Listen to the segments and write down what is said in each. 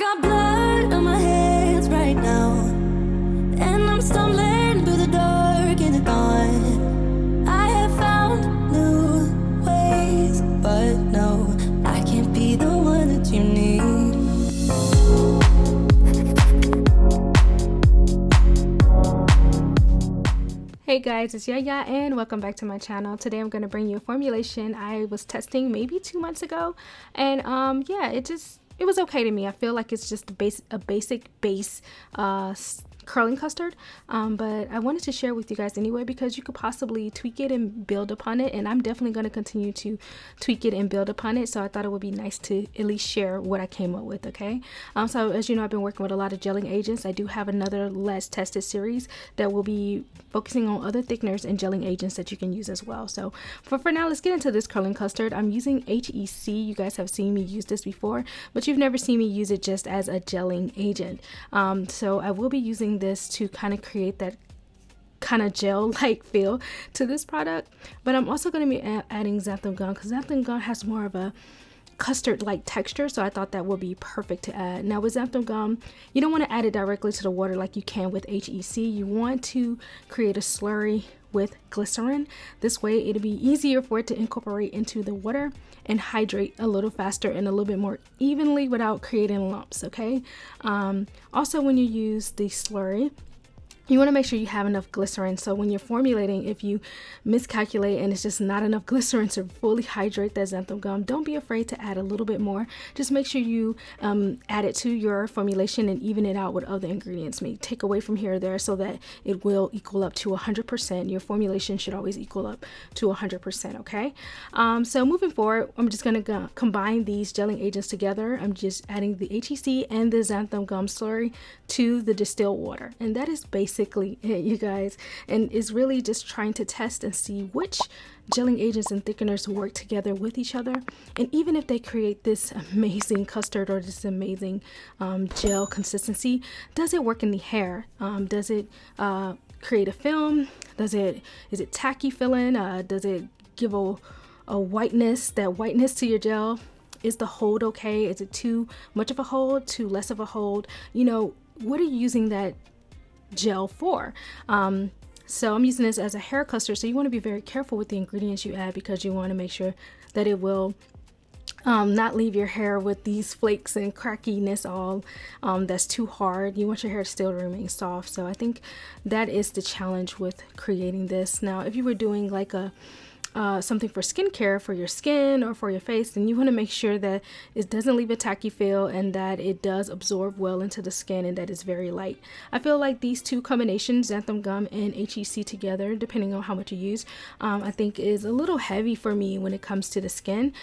got blood on my hands right now, and I'm stumbling through the dark in the dawn. I have found new ways, but no, I can't be the one that you need. Hey guys, it's Yaya and welcome back to my channel. Today I'm going to bring you a formulation I was testing maybe 2 months ago, and yeah, it was okay to me. I feel like it's just a basic base curling custard, but I wanted to share with you guys anyway because you could possibly tweak it and build upon it, and I'm definitely going to continue to tweak it and build upon it, so I thought it would be nice to at least share what I came up with. Okay, so as you know, I've been working with a lot of gelling agents. I do have another Let's Test It series that will be focusing on other thickeners and gelling agents that you can use as well. So for now, let's get into this curling custard. I'm using HEC. You guys have seen me use this before, but you've never seen me use it just as a gelling agent. So I will be using this to kind of create that kind of gel-like feel to this product, but I'm also going to be adding xanthan gum because xanthan gum has more of a custard-like texture, so I thought that would be perfect to add. Now with xanthan gum, you don't want to add it directly to the water like you can with HEC. You want to create a slurry with glycerin. This way it'll be easier for it to incorporate into the water and hydrate a little faster and a little bit more evenly without creating lumps. Okay, also when you use the slurry, you want to make sure you have enough glycerin. So when you're formulating, if you miscalculate and it's just not enough glycerin to fully hydrate that xanthan gum, don't be afraid to add a little bit more. Just make sure you add it to your formulation and even it out with other ingredients. Maybe take away from here or there so that it will equal up to 100%. Your formulation should always equal up to 100%. Okay, so moving forward, I'm just going to combine these gelling agents together. I'm just adding the HEC and the xanthan gum slurry to the distilled water, and that is basically it, you guys, and is really just trying to test and see which gelling agents and thickeners work together with each other, and even if they create this amazing custard or this amazing gel consistency, does it work in the hair? Does it create a film? Is it tacky feeling? Does it give a whiteness to your gel? Is the hold okay? Is it too much of a hold, too less of a hold? You know, what are you using that gel for? So I'm using this as a hair custard, so you want to be very careful with the ingredients you add because you want to make sure that it will not leave your hair with these flakes and crackiness all that's too hard. You want your hair still to remain soft. So I think that is the challenge with creating this. Now if you were doing like a something for skincare for your skin or for your face, then you want to make sure that it doesn't leave a tacky feel and that it does absorb well into the skin and that it's very light. I feel like these two combinations, xanthan gum and HEC together, depending on how much you use, I think is a little heavy for me when it comes to the skin.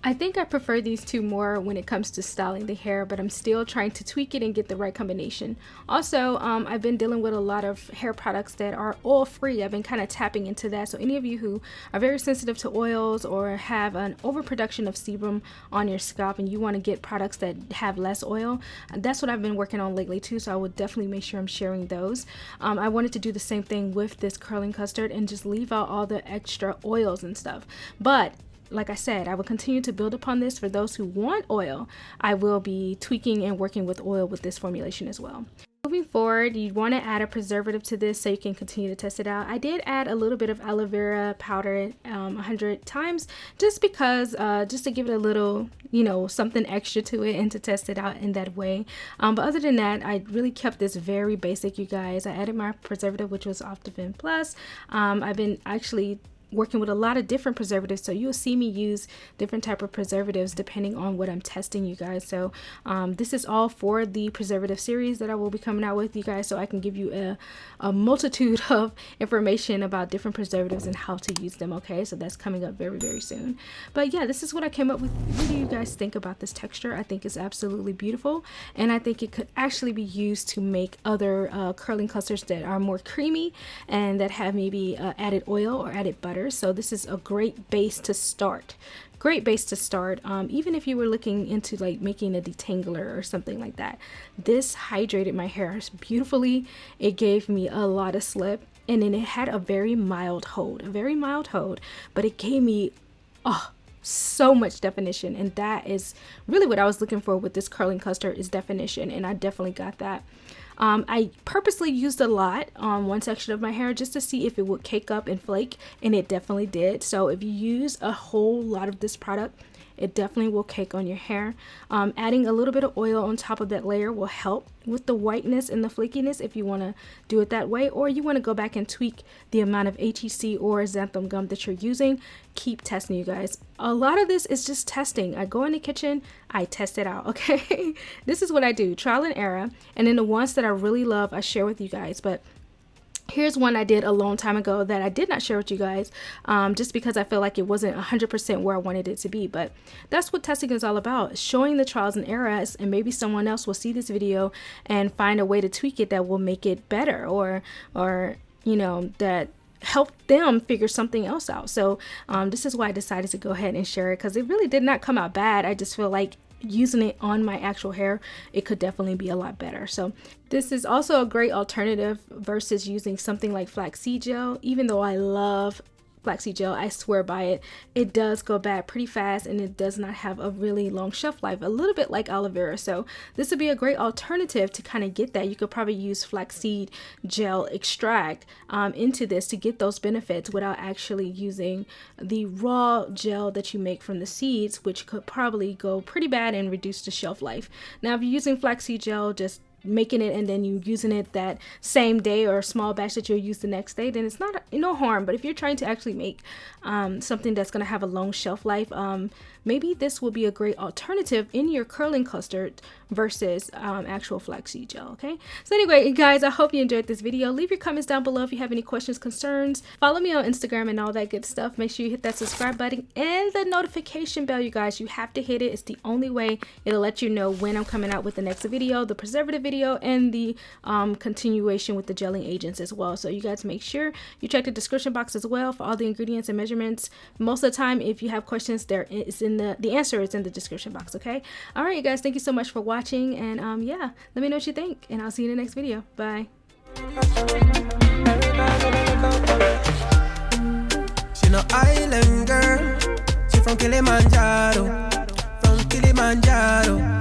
I think I prefer these two more when it comes to styling the hair, but I'm still trying to tweak it and get the right combination. Also, I've been dealing with a lot of hair products that are oil free. I've been kind of tapping into that. So any of you who are very sensitive to oils or have an overproduction of sebum on your scalp and you want to get products that have less oil, that's what I've been working on lately too. So I would definitely make sure I'm sharing those. I wanted to do the same thing with this curling custard and just leave out all the extra oils and stuff. But like I said, I will continue to build upon this. For those who want oil, I will be tweaking and working with oil with this formulation as well. Moving forward, you want to add a preservative to this so you can continue to test it out. I did add a little bit of aloe vera powder 100 times just because, just to give it a little, you know, something extra to it and to test it out in that way. But other than that, I really kept this very basic, you guys. I added my preservative, which was Optiphen Plus. I've been actually working with a lot of different preservatives, so you'll see me use different type of preservatives depending on what I'm testing, you guys. So this is all for the preservative series that I will be coming out with, you guys, so I can give you a multitude of information about different preservatives and how to use them. Okay, so that's coming up very, very soon. But yeah, this is what I came up with. What do you guys think about this texture? I think it's absolutely beautiful, and I think it could actually be used to make other curling custards that are more creamy and that have maybe added oil or added butter. So this is a great base to start. Even if you were looking into like making a detangler or something like that. This hydrated my hair beautifully. It gave me a lot of slip, and then it had a very mild hold, but it gave me so much definition, and that is really what I was looking for with this curling custard, is definition, and I definitely got that. I purposely used a lot on one section of my hair just to see if it would cake up and flake, and it definitely did. So if you use a whole lot of this product, it definitely will cake on your hair. Adding a little bit of oil on top of that layer will help with the whiteness and the flakiness if you want to do it that way, or you want to go back and tweak the amount of HEC or xanthan gum that you're using. Keep testing, you guys. A lot of this is just testing. I go in the kitchen, I test it out, okay? This is what I do, trial and error, and then the ones that I really love, I share with you guys. But here's one I did a long time ago that I did not share with you guys, just because I feel like it wasn't 100% where I wanted it to be. But that's what testing is all about, showing the trials and errors, and maybe someone else will see this video and find a way to tweak it that will make it better, or you know, that help them figure something else out. So this is why I decided to go ahead and share it, because it really did not come out bad. I just feel like using it on my actual hair, it could definitely be a lot better. So this is also a great alternative versus using something like flaxseed gel. Even though I love flaxseed gel, I swear by it, it does go bad pretty fast, and it does not have a really long shelf life, a little bit like aloe vera. So this would be a great alternative to kind of get that. You could probably use flaxseed gel extract into this to get those benefits without actually using the raw gel that you make from the seeds, which could probably go pretty bad and reduce the shelf life. Now if you're using flaxseed gel, just making it and then you using it that same day, or a small batch that you'll use the next day, then it's not no harm. But if you're trying to actually make something that's going to have a long shelf life, maybe this will be a great alternative in your curling custard versus actual flaxseed gel. Okay, so anyway, guys, I hope you enjoyed this video. Leave your comments down below if you have any questions, concerns. Follow me on Instagram and all that good stuff. Make sure you hit that subscribe button and the notification bell, you guys. You have to hit it. It's the only way it'll let you know when I'm coming out with the next video, the preservative video, and the continuation with the gelling agents as well. So you guys make sure you check the description box as well for all the ingredients and measurements. Most of the time, if you have questions, there is in the answer is in the description box. Okay, all right, you guys, thank you so much for watching, and yeah, let me know what you think, and I'll see you in the next video. Bye. She no island girl, she from Kilimanjaro, Kilimanjaro.